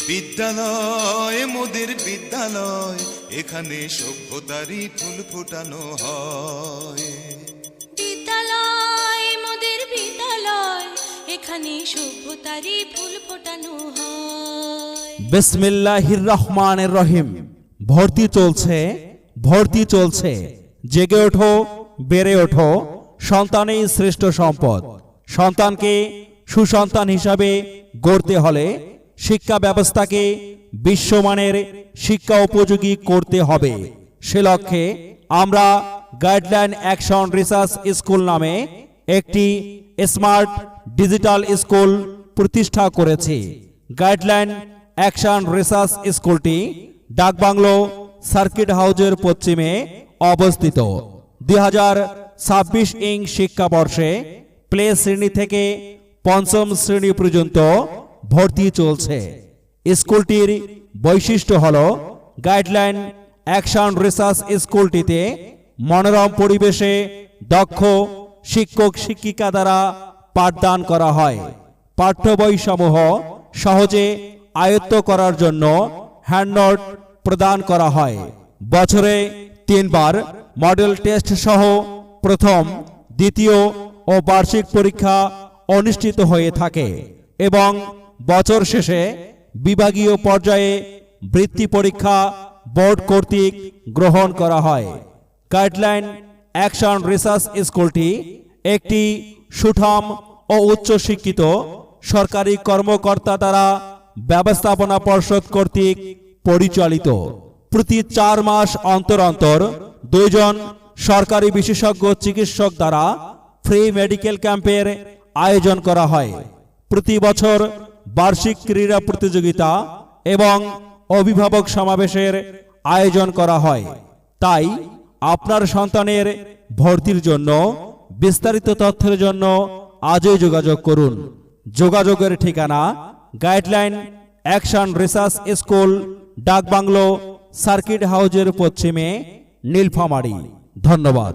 বিদ্যালয় মোদের বিদ্যালয়, এখানে সভ্যতারই ফুল ফোটানো হয়। বিদ্যালয় মোদের বিদ্যালয়, এখানে সভ্যতারই ফুল ফোটানো হয়। বিসমিল্লাহির রহমানির রহিম। ভর্তি চলছে, ভর্তি চলছে। জেগে ওঠো, বেড়ে ওঠো। সন্তানই শ্রেষ্ঠ সম্পদ। সন্তানকে সুসন্তান হিসাবে গড়তে হলে শিক্ষা ব্যবস্থাকে বিশ্বমানের শিক্ষা উপযোগী করতে হবে। সে লক্ষ্যে আমরা গাইডলাইন অ্যাকশন রিসার্চ স্কুল নামে একটি স্মার্ট ডিজিটাল স্কুল প্রতিষ্ঠা করেছি। গাইডলাইন অ্যাকশন রিসার্চ স্কুলটি ডাকবাংলো সার্কিট হাউজের পশ্চিমে অবস্থিত। 2026 শিক্ষাবর্ষে প্লে শ্রেণী থেকে পঞ্চম শ্রেণী পর্যন্ত ভর্তি চলছে। স্কুলটির বৈশিষ্ট্য হল গাইডলাইন অ্যাকশন রিসার্চ স্কুলটিতে মনোরম পরিবেশে দক্ষ শিক্ষক শিক্ষিকা দ্বারা পাঠদান করা হয়। পাঠ্য বইসমূহ সহজে আয়ত্ত করার জন্য হ্যান্ডনোট প্রদান করা হয়। বছরে 3 বার মডেল টেস্ট সহ প্রথম, দ্বিতীয় ও বার্ষিক পরীক্ষা অনুষ্ঠিত হয়ে থাকে এবং বছর শেষে বিভাগীয় পর্যায়ে বৃত্তি পরীক্ষা বোর্ড কর্তৃক গ্রহণ করা হয়। গাইডলাইন অ্যাকশন রিসার্চ স্কুলটি একটি সুঠাম ও উচ্চ শিক্ষিত সরকারি কর্মকর্তা দ্বারা ব্যবস্থাপনা পর্ষদ কর্তৃক পরিচালিত। প্রতি 4 মাস অন্তর অন্তর 2 জন সরকারি বিশেষজ্ঞ চিকিৎসক দ্বারা ফ্রি মেডিকেল ক্যাম্পের আয়োজন করা হয়। প্রতি বছর বার্ষিক ক্রীড়া প্রতিযোগিতা এবং অভিভাবক সমাবেশের আয়োজন করা হয়। তাই আপনার সন্তানের ভর্তির জন্য বিস্তারিত তথ্যের জন্য আজই যোগাযোগ করুন। যোগাযোগের ঠিকানা গাইডলাইন অ্যাকশন রিসার্চ স্কুল, ডাকবাংলো সার্কিট হাউজের পশ্চিমে, নীলফামারী। ধন্যবাদ।